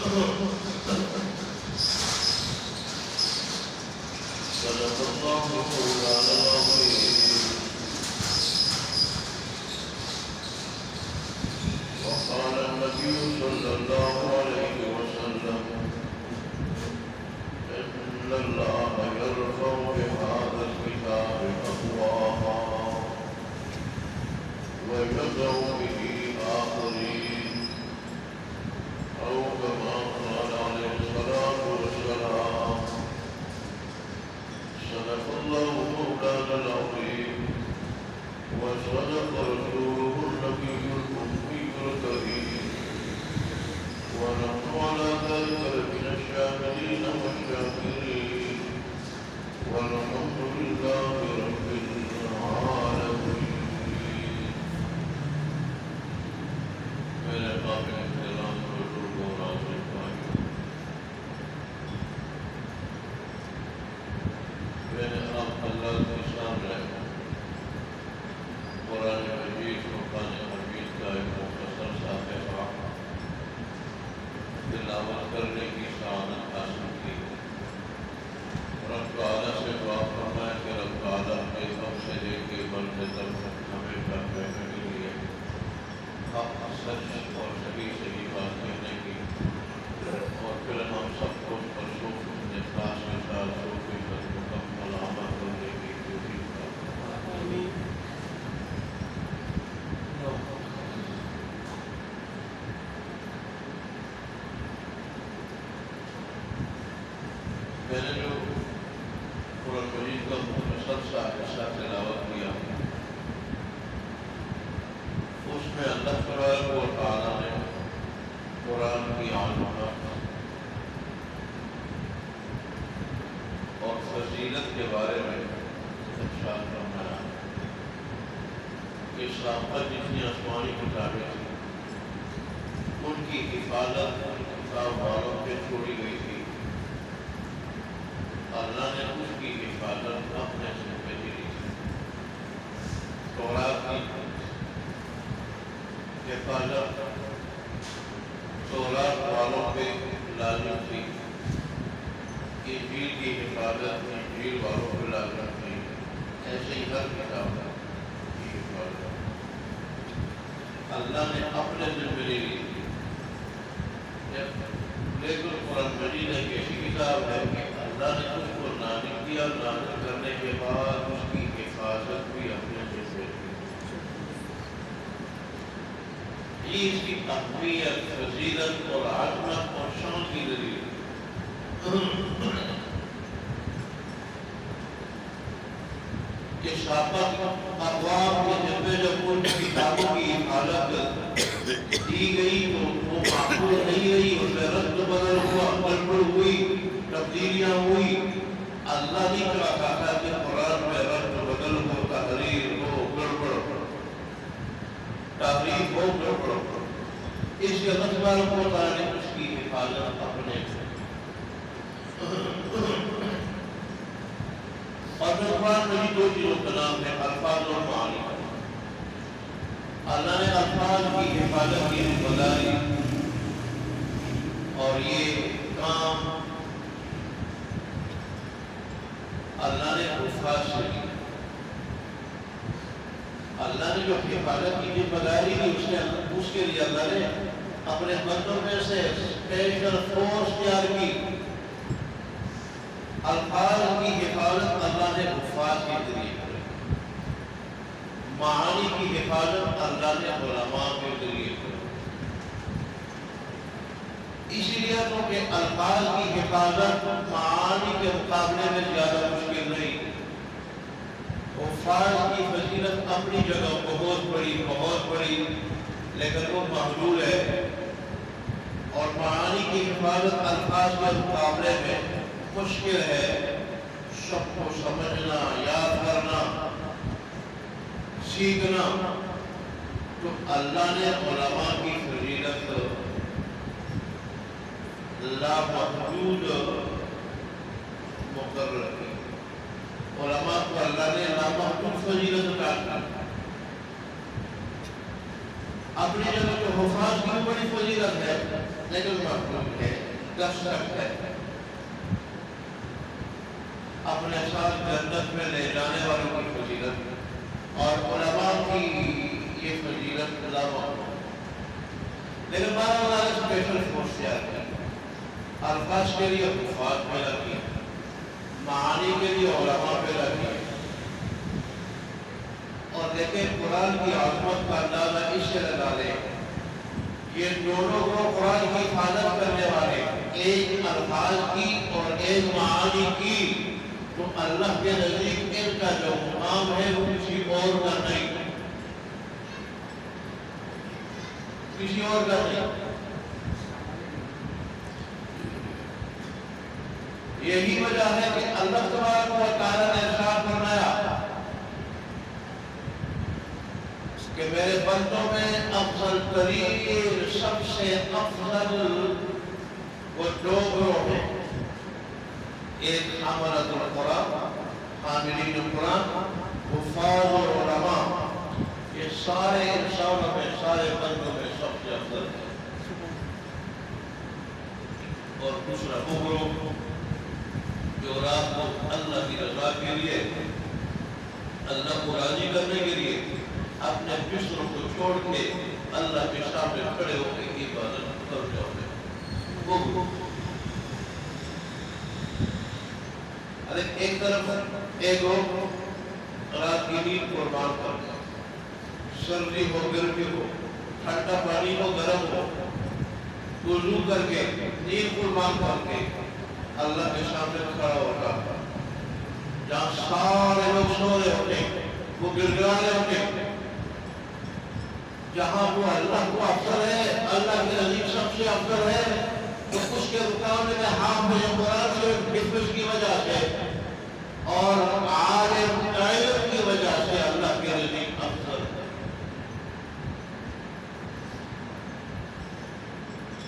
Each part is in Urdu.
صدق الله مولانا العظيم وقال النبي صلى الله عليه وسلم إن الله يرفع بهذا الكتاب أقواما ويدع به آخرين أو كما قال عليه الصلاة والسلام صدق الله مولانا العظيم وصدق رسوله النبي الأمي الكريم ونحن على ذلك لمن الشاهدين والشاكرين والحمد لله رب العالمين. میرے قابل احترام بزرگوں اور عزیز بھائیوں، میں نے آپ اللہ کے سامنے قرآن مجید فرقان حمید کا ایک مختصر سا پیغام تلاوت کرنے کی سعادت حاصل کی۔ رب تعالیٰ سے دعا فرمائے کہ رب تعالیٰ کے اب سے لے کے مرد تک ہمیشہ کہنے کے لیے حق سچ اور صحیح بات کہنے کی، اور پھر ہم سب کو پرسوں اخلاص کے ساتھ مکمل عمل کرنے کی توفیق عطا فرمائے۔ میں نے جو قرآن مجید کا مختصر سا حصہ تلاوت کیا، اس میں اللہ تبارک و تعالیٰ نے قرآن کی عظمت اور فضیلت کے بارے میں ارشاد فرمایا کہ صحابہ جتنی آسمانی کتابیں تھیں ان کی حفاظت کتاب والوں پہ چھوڑی گئی تھی، اللہ نے اس کی حفاظت اپنے سے بھیجی تھی۔ تورات کی حفاظت تورات والوں پہ لازم تھی، انجیل کی حفاظت انجیل والوں پہ لازم تھی، ایسے ہی ہر کتاب کی حفاظت اللہ نے اپنے ذمہ لے لی تھی۔ لیکن قرآن مجید ایک ایسی کتاب ہے کہ اللہ نے اس کو نازل کیا، نازل کرنے کے بعد اس کی حفاظت بھی اپنے ذمہ لی۔ یہ اس کی اہمیت، فضیلت اور عظمت اور شان کی دلیل ہے۔ کہ صحابہ اقوام کے ذمے جب ان کتابوں کی حفاظت دی گئی تو وہ معقول نہیں رہی، اس میں رد بدل ہوا، گڑبڑ ہوئی، تبدیلیاں ہوئی۔ اللہ نہیں چاہتا تھا کہ قرآن میں رد بدل ہو، تحریر ہو، گڑبڑ ہو، تحریف ہو، گڑبڑ ہو۔ اس کے مطلب کو تعالیٰ نے اس کی حفاظت اپنے اور قرآن میں دو چیزوں کا نام ہے، الفاظ اور معانی۔ اللہ نے الفاظ کی حفاظت کی ذمہ داری اور یہ کام اللہ نے حفاظ سے کی۔ اللہ نے جو حفاظت کی ذمہ داری دی اس کے لیے اللہ نے اپنے بندوں میں سے اسپیشل فورس تیار کی۔ الفاظ کی حفاظت اللہ نے حفاظ کے ذریعے کی، معانی کی حفاظت اللہ نے علماء کے ذریعے کی۔ اسی لیے تو کہ الفاظ کی حفاظت معانی کے مقابلے میں زیادہ مشکل نہیں۔ حفاظ کی فضیلت اپنی جگہ بہت بڑی لیکن وہ محدود ہے، اور معانی کی حفاظت الفاظ کے مقابلے میں مشکل ہے۔ سب کو سمجھنا، یاد کرنا، سیکھنا، تو اللہ نے علماء کی فضیلت لامحدود مقرر کی۔ علماء کو اللہ نے لامحدود فضیلت عطا کی۔ اپنی جگہ تو حفاظ کی بڑی فضیلت ہے، لیکن مخلوق ہے، کثرت ہے، اپنے ساتھ جنت میں لے جانے والوں کی فضیلت اور علماء کی یہ فضیلت علاوہ، لیکن بارہ والا اسپیشل فورس تیار کی، الفاظ کے لیے حفاظ پیدا کی، معانی کے لیے علماء پیدا کی، اور دیکھیں قرآن کی عظمت کا اندازہ اس سے لگا لیں، یہ دونوں کو قرآن کی حفاظت کرنے والے، ایک الفاظ کی اور ایک معانی کی، تو اللہ کے نزدیک ان کا جو مقام ہے وہ کسی اور کا نہیں، کسی اور کا نہیں۔ یہی وجہ ہے کہ اللہ تبارک و تعالیٰ نے ارشاد فرمایا کہ میرے بندوں میں افضل ترین، سب سے افضل وہ دو گروہ ہیں، ایک حاملۃ القرآن، حاملین قرآن، حفاظ اور علماء، یہ سارے انسانوں میں، سارے بندوں میں سب سے افضل ہے۔ اور دوسرا وہ گروہ جو رات کو اللہ کی رضا کے لیے، اللہ کو راضی کرنے کے لیے اپنے بستروں کو چھوڑ کے اللہ کے سامنے کھڑے ہو کے عبادت کر جاتے ہیں، وہ گروہ۔ ایک طرف ایک رات کی نیند قربان کرتا، سردی ہو گرمی ہو، ٹھنڈا پانی ہو گرم ہو، وضو کر کے نیند قربان کر کے اللہ کے سامنے کھڑا ہوتا، جہاں سارے لوگ سو رہے ہوتے، وہ گڑگڑا رہے ہوتے، جہاں وہ اللہ کو افضل ہے، اللہ کے نزدیک سب سے افضل ہے، تو اس کے مقابلے میں حافظ قرآن سے حفظ کی وجہ سے اور عالم علم کی وجہ سے اللہ کے نزدیک افضل ہے۔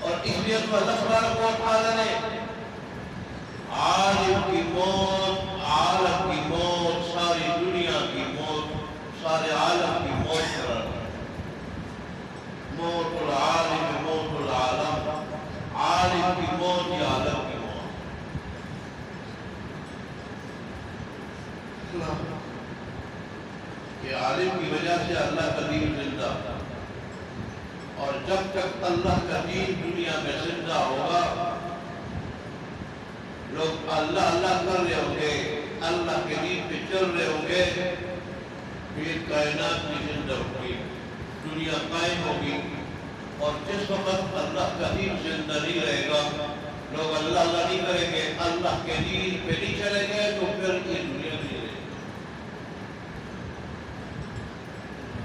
اور اس لیے تو اللہ تبارک و تعالیٰ نے عالم کی موت، عالم کی موت، ساری دنیا کی موت، سارے عالم کی موت قرار دیا۔ موت العالم، موت العالم، عالم کی موت یا عالم کی موت۔ کہ عالم کی وجہ سے اللہ کا دین زندہ، اور جب تک اللہ کا دین دنیا میں زندہ ہوگا، لوگ اللہ اللہ کر رہے ہوں گے، اللہ کے دین پہ چل رہے ہوں گے، پھر کائنات بھی زندہ ہوگی، دنیا قائم ہوگی۔ اور جس وقت اللہ کا دین زندہ نہیں رہے گا، لوگ اللہ اللہ نہیں کریں گے، اللہ کے دین پہ نہیں چلیں گے، تو پھر یہ دنیا نہیں رہے گی۔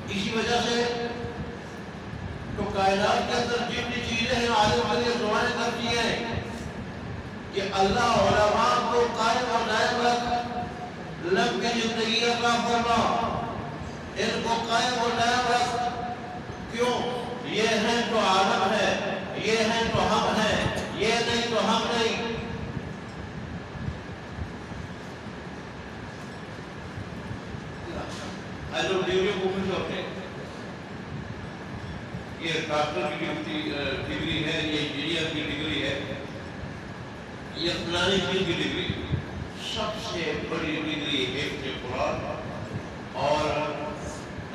اسی وجہ سے تو کائنات کے اندر جتنی چیزیں ہیں عالم کے لیے دعائیں کرتی ہیں کہ اللہ علماء کو قائم و دائم رکھ، لمبی زندگی عطا فرما، ان کو قائم و دائم رکھ۔ کیوں؟ یہ ہیں تو عالم ہے، یہ ہیں تو ہم ہیں، یہ نہیں تو ہم نہیں۔ جو ڈگریوں کو خوش ہوتے ہیں، یہ ڈاکٹر کی ڈگری ہے، یہ انجینئر کی ڈگری ہے، یہ فلانی چیز کی ڈگری، سب سے بڑی ڈگری حفظ قرآن اور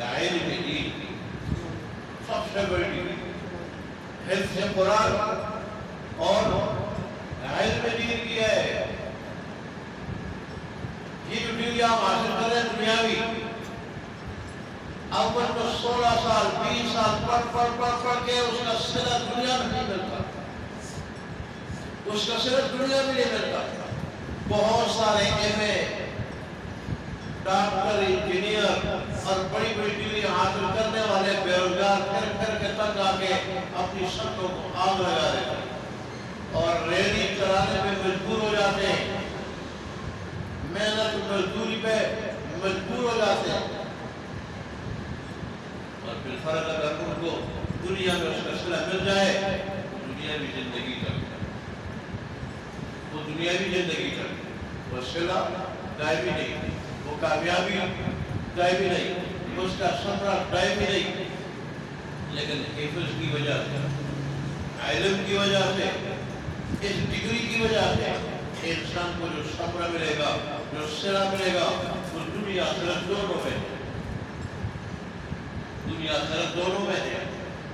علم دین کی، سب سے بڑی ڈگری حفظ قرآن اور علم دین کی ہے۔ یہ جو ڈگری آپ حاصل کریں دنیاوی، اول تو 16 سال 20 سال پڑھ کے اس کا صلہ دنیا میں نہیں ملتا، اس کا صرف دنیا میں نہیں ملتا۔ بہت سارے ایم اے، ڈاکٹر، انجینئر اور بڑی بڑی ڈگری حاصل کرنے والے بے روزگار پھر کے تنگ آ کے اپنی سڑکوں کو آگ لگا دیتے ہیں اور ریلی چلانے پہ مجبور ہو جاتے ہیں، محنت مزدوری پہ مجبور ہو جاتے ہیں، اور پھر فرق اگر ان کو دنیا میں اس کا صلہ مل جائے، دنیاوی زندگی تک وہ دنیاوی زندگی تک وہ صلہ دائمی نہیں، وہ کامیابی دائمی نہیں، اس کا سفر دائمی نہیں۔ لیکن حفظ کی وجہ سے، علم کی وجہ سے، اس ڈگری کی وجہ سے انسان کو جو صبر ملے گا، جو صلہ ملے گا، وہ دنیا آخرت دونوں میں ہے، دنیا آخرت دونوں میں ہے۔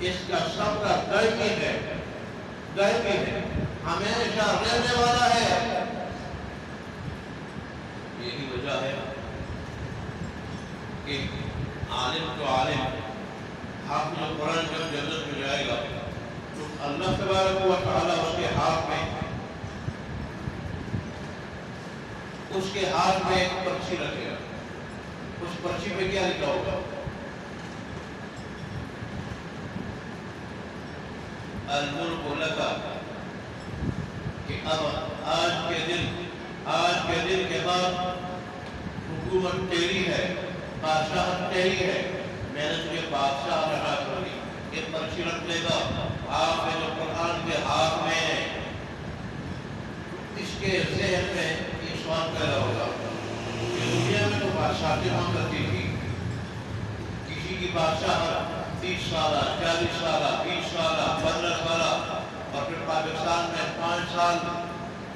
اس کا صبر دائمی ہے، دائمی ہے، ہمیشہ رہنے والا ہے۔ یہی وجہ ہے کہ عالم تو عالم، حافظ قرآن جب جنت میں جائے گا تو اللہ تبارک و تعالیٰ اس کے ہاتھ میں ایک پرچی رکھے گا۔ اس پرچی پہ کیا لکھا ہوگا؟ الملک لک، کہ اب آج کے دن کے بعد حکومت تیری ہے، بادشاہت تیری ہے، میں نے تجھے بادشاہ رہا کر دی۔ یہ پرچی رکھ لے گا آپ میں جو قرآن کے ہاتھ میں ہے، اس کے ذہن میں یہ سوال پیدا ہوگا کہ دنیا میں تو بادشاہتیں ہوا کرتی تھی، کسی کی بادشاہت 30 سالہ، 40 سالہ، 20 سالہ، 15 سالہ، اور پھر پاکستان میں 5 سال،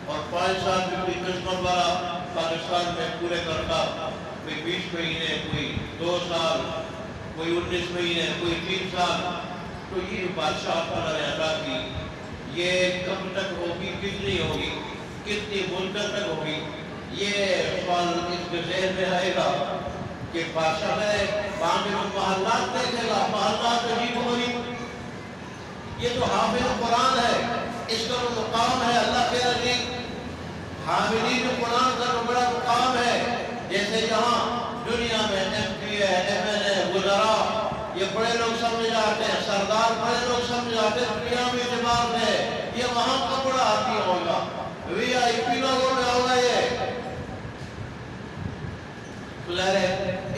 اور 5 سال بھی کوئی قسمت والا پاکستان میں پورے کرتا، کوئی 20 مہینے، کوئی 2 سال، کوئی 19 مہینے، کوئی 3 سال۔ تو یہ بادشاہ اللہ نے عطا کی، یہ کب تک ہوگی، کتنی ہوگی، کتنی مدت تک ہوگی؟ یہ سوال اس کے ذہن میں آئے گا کہ بادشاہ ہے وہاں پہ محلات دیکھے گا، محلات عجیب ہوگی۔ یہ تو حافظ قرآن ہے، اس کا وہ مقام ہے اللہ کے نزدیک۔ حاملین قرآن کا تو بڑا مقام ہے، جیسے یہاں دنیا میں MP ہے، MLA، وزراء، یہ بڑے لوگ سمجھ جاتے ہیں، سردار بڑے لوگ سمجھ جاتے ہیں دنیا میں اعتبار سے، یہ وہاں کا بڑا آدمی ہوگا، VIP لوگوں میں ہوگا یہ۔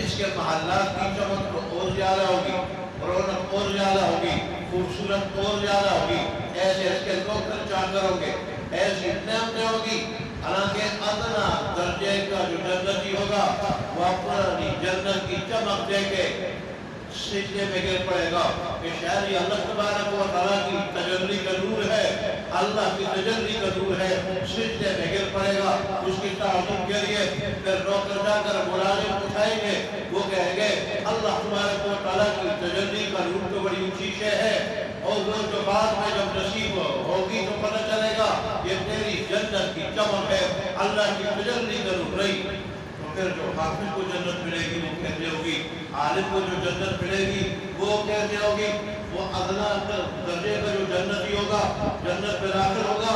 اس کے محلات کی چمک تو اور زیادہ ہوگی، رونق اور زیادہ ہوگی، خوبصورت اور زیادہ ہوگی، ایسے اس کے نوکر چاکر ہوں گے، ایسی نعمتیں ہوگی۔ حالانکہ ادنا درجے کا جو جنتی ہوگا وہ اپنی جنت کی چمک دے کے سجدے میں گر پڑے گا کہ شاید یہ اللہ تبارک و تعالیٰ کی تجلی کا نور ہے، اللہ کی تجلی کا نور ہے، سجدے میں گر پڑے گا اس کی تعظیم کے لیے۔ پھر نوکر جا کر ملازم اٹھائیں گے، وہ کہیں گے اللہ تبارک و تعالیٰ کی تجلی کا نور تو بڑی اونچی شے ہے، اور وہ جو بعد میں جب نصیب ہوگی تو پتہ چلے گا یہ تیری جنت کی چمک ہے، اللہ کی تجلی کا نور رہی۔ پھر جو حافظ کو جنت ملے گی وہ کیسے ہوگی، عالم کو جو جنت ملے گی وہ کیسے ہوگی؟ وہ ادنا درجے کا جو جنتی ہوگا، جنت میں داخل ہوگا،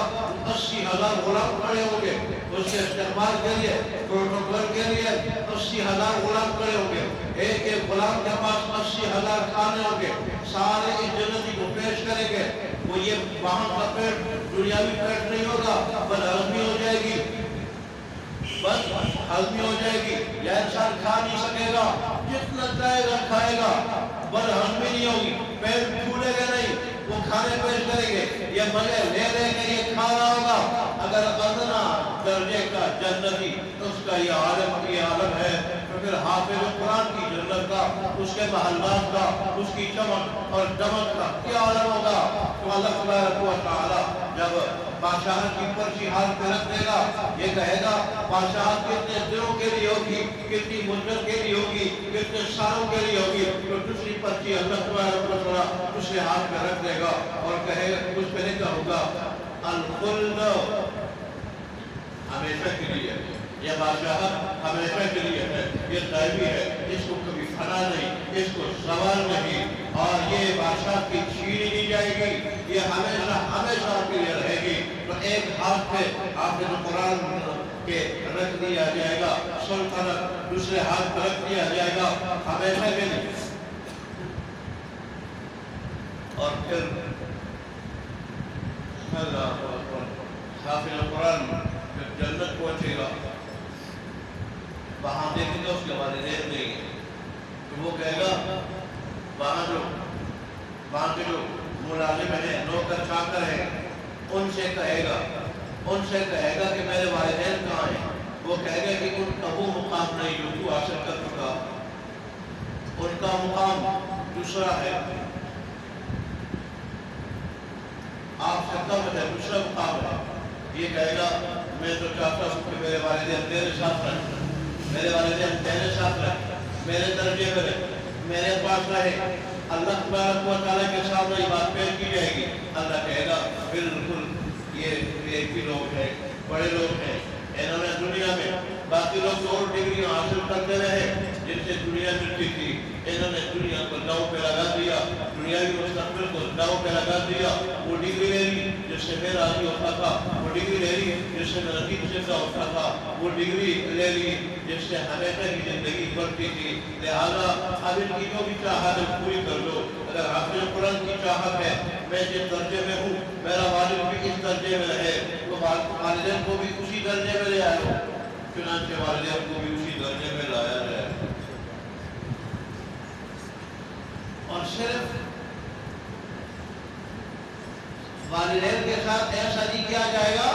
80,000 غلام کھڑے ہوں گے اس کے استقبال کے لیے، پروٹوکول کے لیے 80,000 غلام کھڑے ہوں گے، ایک ایک غلام کے پاس 80,000 کھانے ہوں گے، سارے اس جنتی کو پیش کریں گے۔ وہ یہ وہاں کا پیٹ دنیاوی پیٹ نہیں ہوگا، بل ہضمی ہو جائے گی، بس ہضمی ہو جائے گی، یا انسان کھا نہیں سکے گا، جتنا چاہے گا کھائے گا، بل ہضمی نہیں ہوگی، پیٹ پھولے گا نہیں، وہ کھانے پیش کریں گے، یہ مزے لے لے کے یہ کھا رہا ہوگا۔ اگر ادنا درجے کا جنتی اس کا یہ عالم ہے، تو پھر حافظ قرآن کی جنت کا، اس کے محلات کا، اس کی چمک اور دمک کا کیا عالم ہوگا؟ تو اللہ تبارک و تعالیٰ جب بادشاہت کی پرچی ہاتھ پہ رکھ دے گا، یہ کہے گا بادشاہت کتنے دنوں کے لیے ہوگی، کتنی مدت کے لیے ہوگی، کتنے سالوں کے لیے ہوگی، تو دوسری پرچی اللہ تبارک و تعالیٰ اس کے ہاتھ پہ رکھ دے گا اور کہے گا، اس پہ لکھا ہوگا الخلد، ہمیشہ کے لیے، یہ بادشاہت ہمیشہ کے لیے ہے، یہ دائمی ہے، اس کو کبھی فنا نہیں، اس کو زوال نہیں، اور یہ بادشاہت کی چھینی نہیں جائے گی، یہ ہمیشہ ہمیشہ کے لیے رہے گی۔ تو ایک ہاتھ پہ حافظ قرآن کے رکھ دیا جائے گا سلطنت، دوسرے ہاتھ پہ رکھ دیا جائے گا ہمیشہ کے لیے، اور پھر حافظ قرآن پھر جنت پہنچے گا، وہاں دیکھیں گے اس کے والدین دیں گے، تو وہ کہے گا وہاں کے جو ملازم ہیں، نوکر چاکر ہیں، ان سے کہے گا کہ میرے والدین کہاں ہیں؟ وہ کہے گا کہ ان کا وہ مقام نہیں جو تو حاصل کر چکا، ان کا مقام دوسرا ہے، سے کم ہے، دوسرا مقام ہے. یہ کہے گا میں تو چاہتا ہوں کہ میرے والدین تیرے ساتھ رہیں، میرے والدین تیرے ساتھ رہیں، میرے درجے میں رہیں، میرے پاس رہے. اللہ تبارک و تعالیٰ کے سامنے یہ بات پیش کی جائے گی. اللہ کہے گا بالکل یہ ایک ہی لوگ ہیں، بڑے لوگ ہیں، انہوں نے دنیا میں باقی لوگ تو اور ڈگریاں حاصل کرتے رہے جن سے دنیا ملتی تھی، انہوں نے دنیا کو داؤ پہ لگا دیا، دنیاوی مستقبل کو داؤ پہ لگا دیا. وہ ڈگری لے لی جس سے میرا آدمی ہوتا تھا، وہ ڈگری لے لی جس سے میرا دین زندہ ہوتا تھا، وہ ڈگری لے لی جس سے ہمیشہ کی زندگی بڑھتی تھی. لہٰذا اب ان کی جو بھی چاہت ہے پوری کر لو. اگر حافظ قرآن کی چاہت ہے میں جس درجے میں ہوں میرا والد بھی اس درجے میں رہے تو والدین کو بھی اسی درجے میں لے آئے. چنانچہ والدین کو بھی اسی درجے میں لایا جائے. اور صرف والدین کے ساتھ ایسا نہیں کیا جائے گا،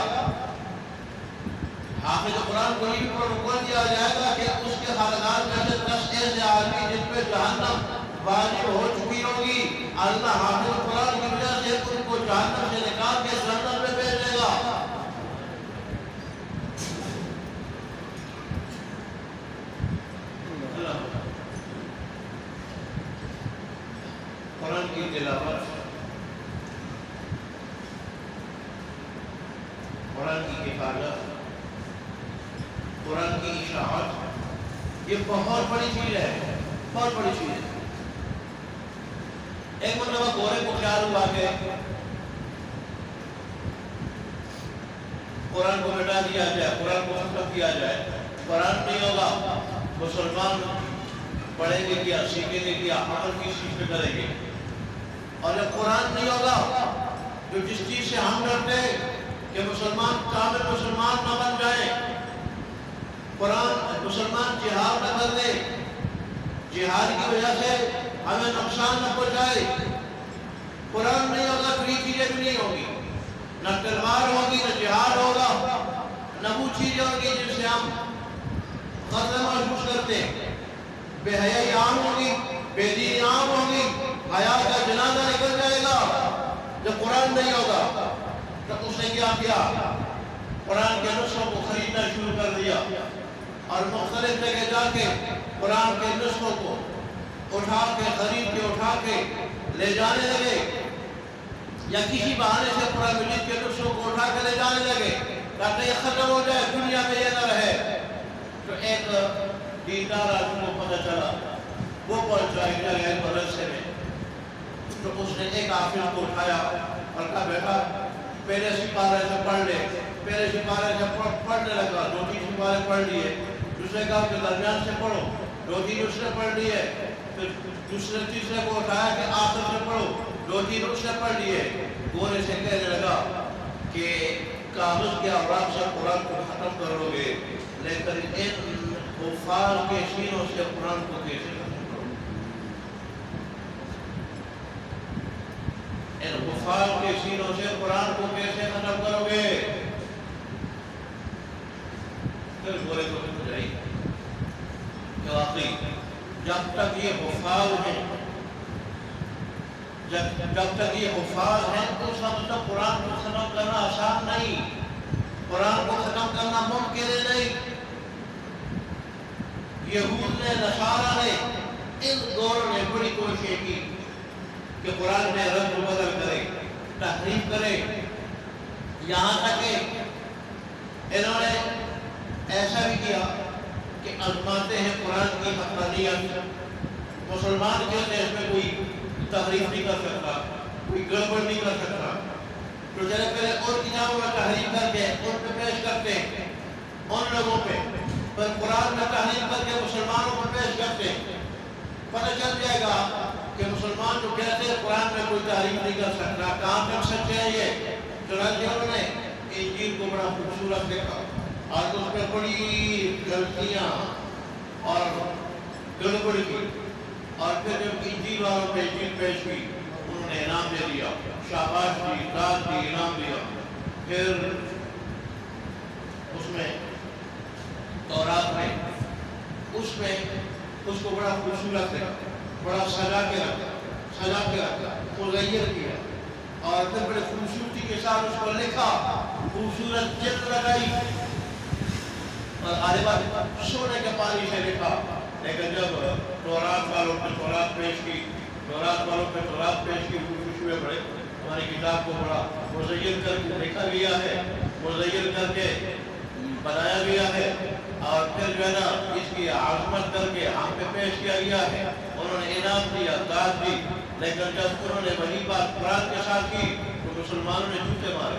حافظ قرآن کو یہ پروٹوکول دیا جائے گا کہ اس کے خاندان میں سے 10 ایسے آدمی جن پہ جہنم واجب ہو چکی ہوگی، اللہ حافظ قرآن کی وجہ سے ان کو جہنم سے نکال کے جنت میں بھیج دے گا. قرآن کی تلاوت، قرآن کی حفاظت، قرآن کی اشاعت یہ بہت بڑی چیز ہے، بہت بڑی چیز ہے. ایک مرتبہ گورے کو خیال ہوا کہ قرآن کو مٹا دیا جائے، قرآن کو ختم کیا جائے. قرآن نہیں ہوگا، مسلمان پڑھیں گے کیا، سیکھیں گے کیا، عمل کس چیز پہ کریں گے؟ اور جب قرآن نہیں ہوگا جو جس چیز سے ہم ڈرتے کہ مسلمان کامل مسلمان نہ بن جائیں، قرآن مسلمان جہاد نہ کر دے، جہاد کی وجہ سے ہمیں نقصان نہ پہنچائے. قرآن نہیں ہوگا تو یہ چیزیں بھی نہیں ہوگی، نہ تلوار ہوگی، نہ جہاد ہوگا، نہ وہ چیزیں ہوگی جن سے ہم خطرہ محسوس کرتے ہیں. بے حیائی عام ہوگی، بے دینی عام ہوگی، حیا کا جنازہ نکل جائے گا. جب قرآن نہیں ہوگا تو اس نے کیا کیا؟ قرآن کے نسخوں کو خریدنا شروع کر دیا اور مختلف جگہ جا کے قرآن کے نسخوں کو اٹھا کے خرید کے اٹھا کے لے جانے لگے، یا کسی بہانے سے قرآن مجید کے نسخوں کو اٹھا کے لے جانے لگے تاکہ یہ ختم ہو جائے، دنیا میں یہ نہ رہے. تو ایک دیندار آدمی کو پتہ چلا، وہ پہنچا ایک جگہ مدرسے میں، تو اس نے ایک حافظ کو اٹھایا اور کہا بیٹا پہلے سپارے سے پڑھ لے. پہلے سپارے سے پڑھنے لگا، 2-3 سپارے پڑھ لیے. دوسرے کہا کہ درمیان سے پڑھو، 2-3 اس نے پڑھ لیے. پھر دوسرے تیسرے کو اٹھایا کہ آخر سے پڑھو، 2-3 اس نے پڑھ لیے. گورے سے کہنے لگا کہ کاغذ کے اوراق سے قرآن کو ختم کرو گے، لیکن ان حفاظ کے سینوں سے قرآن کو کیسے ختم کرو گے؟ ان حفاظ کے سینوں سے قرآن کو کیسے ختم کرو گے؟ پھر گورے کو سمجھ آئی کہ واقعی جب تک یہ حفاظ ہیں، جب تک یہ حفاظ ہیں تو اس وقت تک قرآن کو ختم کرنا آسان نہیں، قرآن کو ختم کرنا ممکن نہیں. یہود نے، نصارہ نے، ان دونوں نے بڑی کوشش کی کہ قرآن میں رد و بدل کرے، تحریف کرے، یہاں تک کہ انہوں نے ایسا بھی کیا کہ آزماتے ہیں قرآن کی حقانیت. مسلمان کہتے ہیں اس میں کوئی تحریف نہیں کر سکتا، کوئی گڑبڑ نہیں کر سکتا. تو جب پہلے اور کتابوں میں تحریف کر کے ان پہ پیش کرتے ہیں ان لوگوں پہ، پر قرآن میں تحریف کر کے مسلمانوں پر پیش کرتے ہیں. پتہ چل جائے گا کہ مسلمان جو کہتے ہیں قرآن میں کوئی تحریف نہیں کر سکتا، کہاں تک سچے ہیں یہ. چنانچہ انہوں نے انجیل کو بڑا خوبصورت دیکھا اور اس میں بڑی غلطیاں اور گڑبڑ کی، اور پھر جب انجیل والوں پہ انجیل پیش کی انہوں نے انعام دے دیا، شاباش دی، داد دی، انعام دیا. پھر اس میں تورات میں اس کو بڑا خوبصورت ہے، بڑا سجا کے رکھا، مغیر کیا. اور پھر بڑے خوبصورتی کے ساتھ اس کو لکھا، خوبصورت جلد لگائی اور غالباً سونے کے پانی سے لکھا۔ لیکن جب تورات والوں پہ تورات پیش کی، تورات والوں پہ تورات پیش کی، خوشبوئے بڑے ہماری کتاب کو بڑا مزین کر کے لکھا گیا ہے، مزین کر کے بنایا گیا ہے، اور پھر جو ہے نا اس کی عظمت کر کے ہم پہ پیش کیا گیا ہے۔ انہوں نے انعام دیا، داد دی، لیکن جب انہوں نے وہی بات قرآن کے ساتھ کی تو مسلمانوں نے جوتے مارے،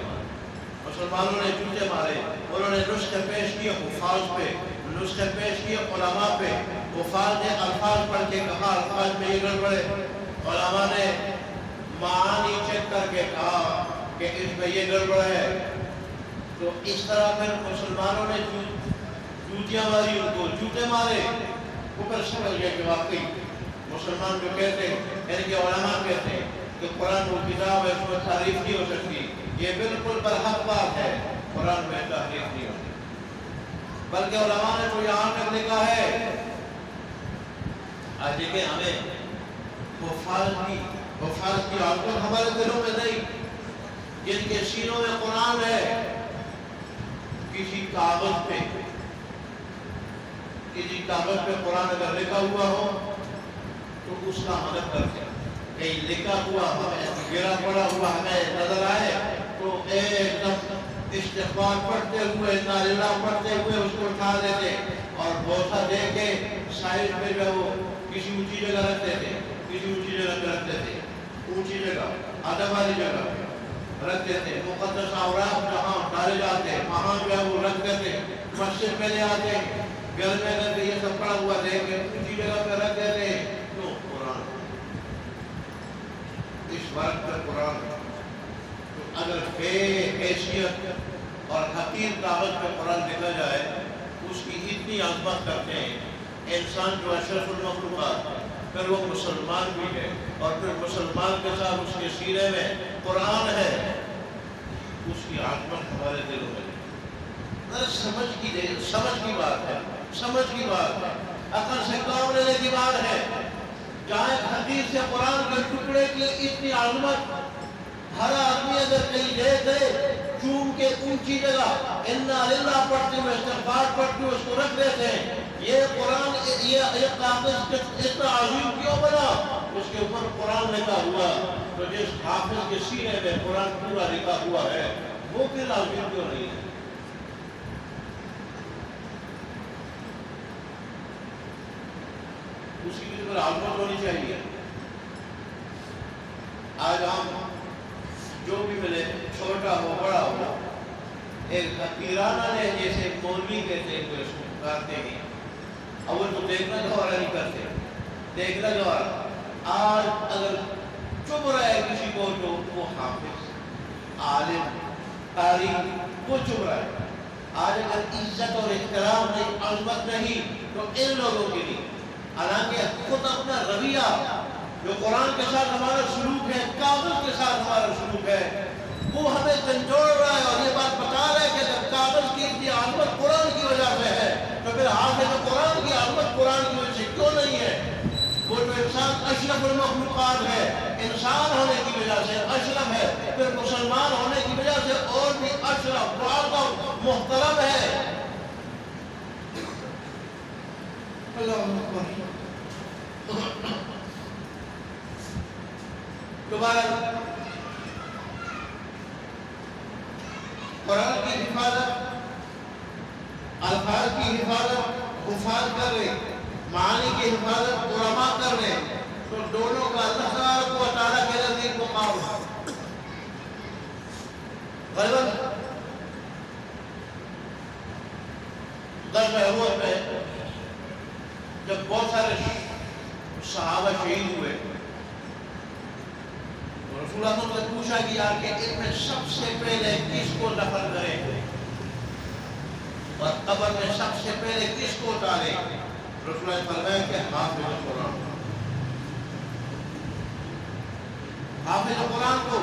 مسلمانوں نے جوتے مارے۔ انہوں نے نسخے پیش کیے حفاظ پہ، نسخے پیش کیے علماء پہ، حفاظ نے الفاظ پڑھ کے کہا الفاظ میں یہ گڑبڑے، علماء نے معانی چیک کر کے کہا کہ اس میں یہ گڑبڑ ہے۔ تو اس طرح پھر مسلمانوں نے جوتیاں ماری، ان کو جوتے مارے۔ اوپر سمجھ گئے کہ واقعی مسلمان جو کہتے ہیں، یعنی کہ علماء کہتے ہیں کہ قرآن وہ کتاب ہے، اس میں تعریف نہیں ہو سکتی، یہ بالکل برحق بات ہے، قرآن میں تحریف نہیں ہوتی، بلکہ علماء نے تو یہاں تک لکھا ہے۔ آج دیکھیں ہمیں حفاظ کی عادت ہمارے دلوں میں نہیں، جن کے سینوں میں قرآن ہے، کسی کاغذ پہ قرآن اگر لکھا ہوا ہو تو اس کا مدد کرتے ہیں۔ کہیں لکھا ہوا ہمیں گرا پڑا ہوا ہمیں نظر آئے تو ایک دم استغفار پڑھتے ہوئے، انا للہ پڑھتے ہوئے اس کو اٹھا دیتے اور بوسہ دے کے سائڈ پہ جو وہ کسی اونچی جگہ رکھتے تھے، کسی اونچی جگہ پہ رکھتے تھے، اونچی جگہ ادب والی جگہ رکھتے تھے۔ مقدس اوراق جہاں ڈالے جاتے وہاں جو ہے وہ رکھ دیتے، مسجد میں لے آتے، گھر میں اگر یہ سب پڑا ہوا دیکھ کے اونچی جگہ پہ رکھ دیتے۔ تو قرآن اس وقت پر قرآن تو اگر بے حیثیت اور حقیر کاغذ پہ قرآن لکھا جائے، اس کی اتنی عظمت کرتے ہیں انسان جو اشرف المخلوقات ہے، پھر وہ مسلمان بھی ہے، اور پھر مسلمان کے ساتھ اس کے سینے میں قرآن ہے، اس کی عظمت ہمارے دلوں میں سمجھ کی بات ہے، سمجھ کی بات ہے، عقل سے کام لینے کی بات ہے۔ جہاں ایک حدیث سے قرآن کے ٹکڑے کی اتنی عظمت ہر آدمی اگر کہیں دے دے چوم کے اونچی جگہ انا للہ پڑھتے ہوئے استغفار پڑھتے ہوئے اس کو رکھ دیتے ہیں، یہ قرآن یہ کاغذ اتنا عظیم کیوں بنا؟ اس کے اوپر قرآن لکھا ہوا، تو جس حافظ کے سینے میں قرآن پورا لکھا ہوا ہے وہ پھر عظیم کیوں نہیں ہے؟ اس کی بھی عظمت ہونی چاہیے۔ آج ہم جو بھی ملے، چھوٹا ہو بڑا ہو، ایک حقیرانہ نے جیسے مولوی کہتے ہیں اس کو کرتے ہیں، اول تو دیکھنا گوارا نہیں کرتے، دیکھنا گوارا۔ آج اگر چپ رہے کسی کو تو وہ حافظ، عالم، قاری، وہ چپ رہے۔ آج اگر عزت اور احترام نہیں، عظمت نہیں، تو ان لوگوں کے لیے حالانکہ خود اپنا رویہ جو قرآن کے ساتھ ہمارا سلوک ہے، کاغذ کے ساتھ ہمارا سلوک ہے، وہ ہمیں جھنجھوڑ رہا ہے اور یہ بات بتا رہا ہے کہ جب کاغذ کی اتنی عظمت قرآن کی وجہ سے ہے تو پھر حافظ قرآن کی عظمت قرآن کی وجہ سے کیوں نہیں ہے؟ وہ جو انسان اشرف المخلوقات ہے، انسان ہونے کی وجہ سے اشرف ہے، پھر مسلمان ہونے کی وجہ سے اور بھی اشرف، معظم، محترم ہے۔ اللہ اکبر۔ دوبارہ قرآن کی حفاظت، الفاظ کی حفاظت حفاظ کر رہے، معانی کی حفاظت علماء کر رہے، تو دونوں کا اللہ تبارک و تعالیٰ کے نزدیک مقام ہے۔ غالباً غزوہ احد میں جب بہت سارے صحابہ شہید ہوئے، رسول اللہ سے پوچھا گیا کہ ان میں سب سے پہلے کس کو دفن کریں اور قبر میں سب سے پہلے کس کو ڈالیں؟ رسول اللہ نے فرمایا کہ حافظ قرآن، حافظ قرآن کو،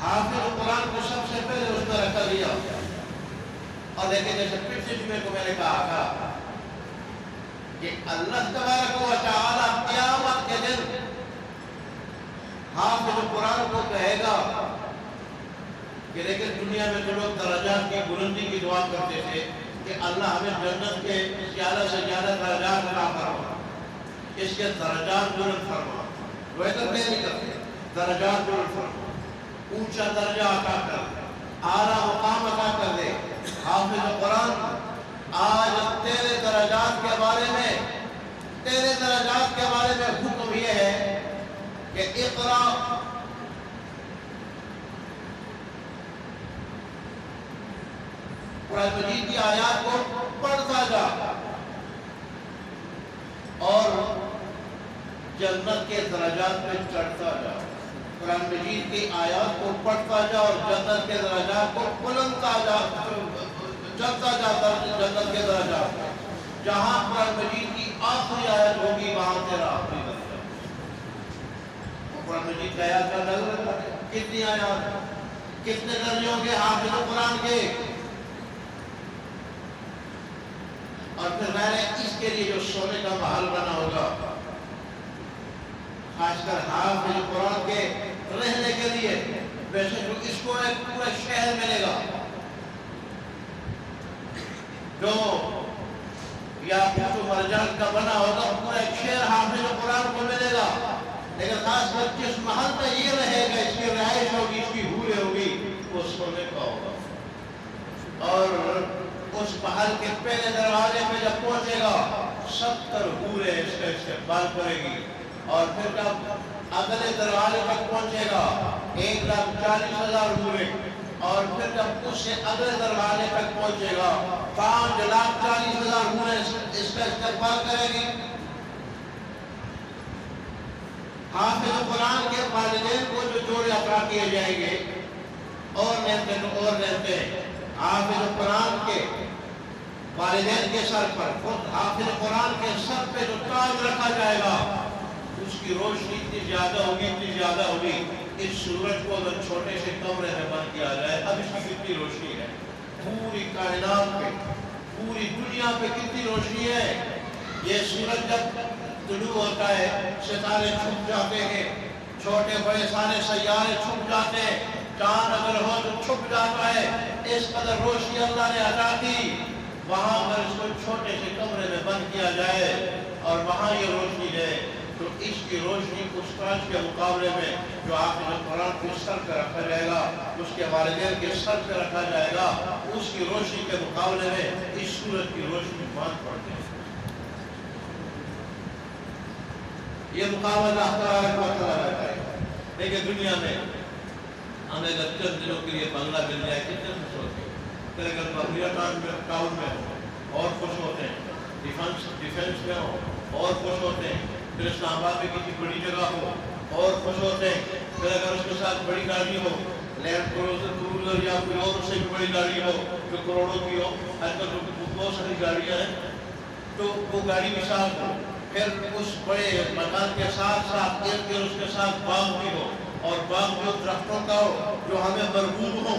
حافظ قرآن کو سب سے پہلے اس میں رکھا گیا۔ اور دیکھیں جیسے پچھلے جمعے کو میں نے کہا تھا کہ اللہ تبارک و تعالیٰ قیامت کے دن قرآن کو کہے گا کہ لیکن دنیا میں جو لوگ درجات کی بلندی کی دعا کرتے تھے کہ اللہ ہمیں جنت کے زیادہ سے زیادہ درجات عطا فرما، اس کے درجات بلند فرما، وہ کرتے نہیں کرتے، درجات بلند فرما، اونچا درجہ عطا کر، اعلیٰ مقام عطا کر دے۔ حافظ قرآن آج تیرے درجات کے بارے میں حکم یہ ہے کہ اقرا، قرآن مجید کی آیات کو پڑھتا جا اور جنت کے درجات میں چڑھتا جا۔ قرآن مجید کی آیات کو پڑھتا جا اور جنت کے درجات کو بلندتا جا، چڑھتا جا جنت کے درجات میں۔ جہاں قرآن مجید کی آخری آیت ہوگی وہاں تیرا آخری درجہ۔ قرآن مجید کی آیات کا نظر کتنی آیات، کتنے درجوں کے حافظ قرآن کے، اور پھر میں نے اس کے لیے جو سونے کا محل بنا ہوگا، خاص کر حافظ قرآن کے رہنے کے لیے، ویسے جو اس کو ایک پورا شہر ملے گا جو یا مرجان کا بنا ہوگا، پورا ایک شہر حافظ قرآن کو ملے گا، لیکن خاص کر جس محل میں یہ رہے گا، اس کی رہائش ہوگی، اس کی حوریں ہوگی، وہ سونے کا ہوگا۔ اور اس محل کے پہلے دروازے پہ جب پہنچے گا 70 حوریں اس کا استقبال کرے گی، اور پھر جب اگلے دروازے تک پہنچے گا 1,40,000 حوریں، اور پھر جب اس سے اگلے دروازے تک پہنچے گا 5,40,000 حوریں اس کا استقبال کرے گی۔ حافظ قرآن کے والدین کو جو جوڑے عطا کیے جائیں گے، اور نعمتیں حافظ قرآن کے والدین کے سر پر، خود حافظ قرآن کے سر پہ جو تاج رکھا جائے گا، اس کی روشنی اتنی زیادہ ہوگی، اس سورج کو اگر چھوٹے سے کمرے میں بند کیا جائے، اب اس کی کتنی روشنی ہے، پوری کائنات پہ، پوری دنیا پہ کتنی روشنی ہے۔ یہ سورج جب طلوع ہوتا ہے، ستارے چھپ جاتے ہیں، چھوٹے بڑے سارے سیارے چھپ جاتے ہیں، چاند اگر ہو تو چھپ جاتا ہے، اس قدر روشنی اللہ نے عطا کی۔ وہاں اگر اس کو چھوٹے سے کمرے میں بند کیا جائے اور وہاں یہ روشنی ہے، تو اس کی روشنی اس تاج کے مقابلے میں جو حافظ قرآن کے سر پہ رکھا جائے گا، اس کے والدین کے سر پہ رکھا جائے گا، اس کی روشنی کے مقابلے میں اس سورج کی روشنی بہت پڑتی ہے۔ یہ مقابلہ اللہ تبارک و تعالیٰ کا ہے۔ لیکن دنیا میں ہمیں اگر چند دنوں کے لیے بنگلہ مل جائے کتنے خوش ہوتے ہیں، پھر اگر بحریہ ٹاؤن میں ہو اور خوش ہوتے ہیں، ڈیفنس میں ہو اور خوش ہوتے ہیں، پھر اسلام آباد میں کسی بڑی جگہ ہو اور خوش ہوتے ہیں، پھر اگر اس کے ساتھ بڑی گاڑی ہو، لینڈ کروزر یا کوئی اور اس سے بھی بڑی گاڑی ہو جو کروڑوں کی ہو، آج کل بہت ساری گاڑیاں ہیں، تو وہ گاڑی بھی ساتھ ہو، پھر اس بڑے مکان کے ساتھ ارد گرد اس کے ساتھ باغ بھی ہو، اور باغ جو درختوں کا ہو جو ہمیں مرغوب ہو،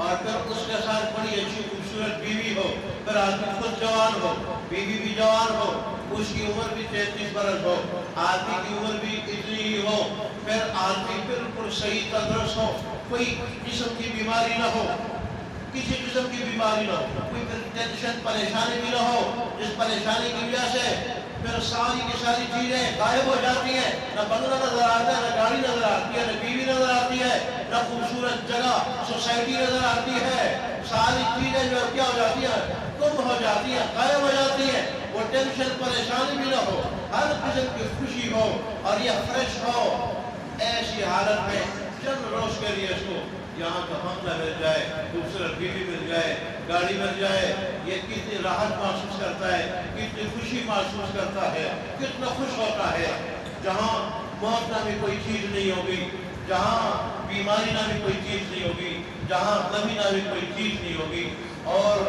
اور پھر اس کے ساتھ بڑی اچھی خوبصورت بیوی ہو، پھر آدمی خود جوان ہو، بیوی بھی جوان ہو، اس کی عمر بھی 33 برس ہو، آدمی کی عمر بھی اتنی ہی ہو، پھر آدمی بالکل صحیح تندرست ہو، کوئی جسم کی بیماری نہ ہو، کسی قسم کی بیماری نہ ہو، کوئی ٹینشن پریشانی بھی نہ ہو، جس پریشانی کی وجہ سے پھر ساری کی ساری چیزیں غائب ہو جاتی ہیں، نہ بنگلہ نظر آتا ہے، نہ گاڑی نظر آتی ہے، نہ بیوی نظر آتی ہے، نہ خوبصورت جگہ سوسائٹی نظر آتی ہے، ساری چیزیں جو کیا ہو جاتی ہیں، گم ہو جاتی ہیں، غائب ہو جاتی ہیں، وہ ٹینشن پریشانی بھی نہ ہو، ہر قسم کی خوشی ہو اور یہ فریش ہو۔ ایسی حالت میں چند روز کے لیے اس کو یہاں کا بنگلہ مل جائے، خوبصورت بیوی مل جائے، گاڑی مل جائے، یہ کتنی راحت محسوس کرتا ہے، کتنی خوشی محسوس کرتا ہے، کتنا خوش ہوتا ہے۔ جہاں موت نامی کوئی چیز نہیں ہوگی، جہاں بیماری نامی کوئی چیز نہیں ہوگی، جہاں کمی نامی کوئی چیز نہیں ہوگی، اور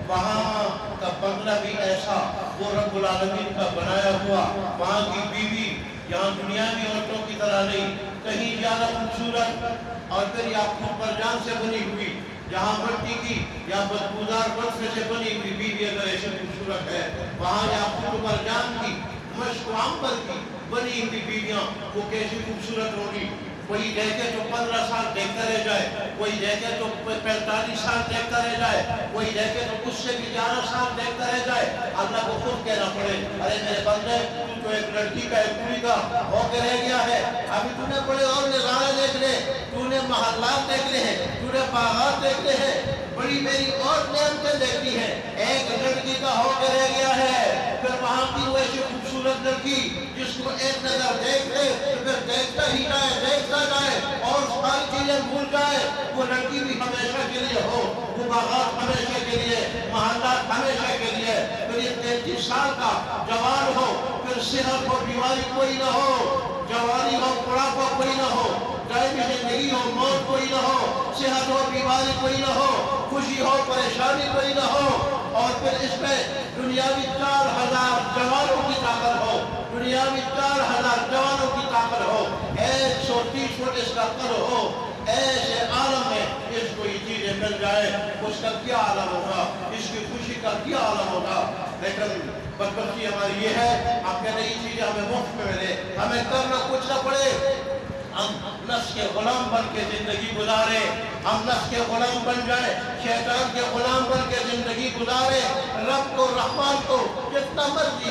وہاں کا بنگلہ بھی ایسا وہ رب العالمین کا بنایا ہوا، وہاں کی بیوی یہاں دنیاوی عورتوں کی طرح نہیں، کہیں زیادہ خوبصورت، اور پھر یاقوت مرجان سے بنی ہوئی، جہاں مٹی کی یا بدبودار پتھر سے بنی ہوئی بیوی اگر ایسے خوبصورت ہے، وہاں یاقوت مرجان کی، مشک و عنبر کی بنی ہوئی بیویاں وہ کیسی خوبصورت ہوگی۔ کوئی دیکھے تو 15 سال دیکھتا رہ جائے، کوئی دیکھے تو 45 سال دیکھتا رہ جائے، کوئی دیکھے تو اس سے بھی 11 سال دیکھتا رہ جائے۔ اللہ کو خود کہنا پڑے، ارے میرے بندے تو ایک لڑکی کا ایک کوڑی کا ہو کے رہ گیا ہے، ابھی تو نے بڑے اور نظارے دیکھ لے، تو نے محلات دیکھ لے ہیں، تو نے باغات دیکھ لے ہیں، بڑی میری اور نعمتیں دیکھتی ہیں، ایک لڑکی کا ہو کے رہ گیا ہے۔ پھر وہاں کی وہ ایسی خوبصورت لڑکی جس کو ایک نظر دیکھ لے تو پھر دیکھتا ہی جائے، دیکھتا جائے اور ساری چیزیں بھول جائے، وہ لڑکی بھی ہمیشہ کے لیے ہو، وہ باغات ہمیشہ کے لیے، محلات ہمیشہ کے لیے۔ پھر یہ 33 سال کا جوان ہو، پھر صحت ہو، بیماری کوئی نہ ہو، جوانی ہو، بڑھاپا کوئی نہ ہو، دائمی زندگی ہو، موت کوئی نہ ہو، صحت ہو، بیماری کوئی نہ ہو، خوشی ہو، پریشانی کوئی نہ ہو، اور پھر اس میں دنیاوی 4000 جوانوں کی طاقت ہو، دنیاوی 4000 جوانوں کی طاقت ہو، 130 فٹ اس کا قد ہو، ایسے عالم میں اس کو یہ چیزیں مل جائے، اس کا کیا عالم ہوگا، اس کی خوشی کا کیا عالم ہوگا۔ لیکن بدبختی ہماری یہ ہے، ہم کہتے ہیں یہ چیزیں ہمیں مفت میں ملے، ہمیں کرنا کچھ نہ پڑے، ہم نفس کے غلام بن کے زندگی گزارے، ہم نفس کے غلام بن جائیں، شیطان کے غلام بن کے زندگی گزارے، رب کو، رحمان کو جتنا مرضی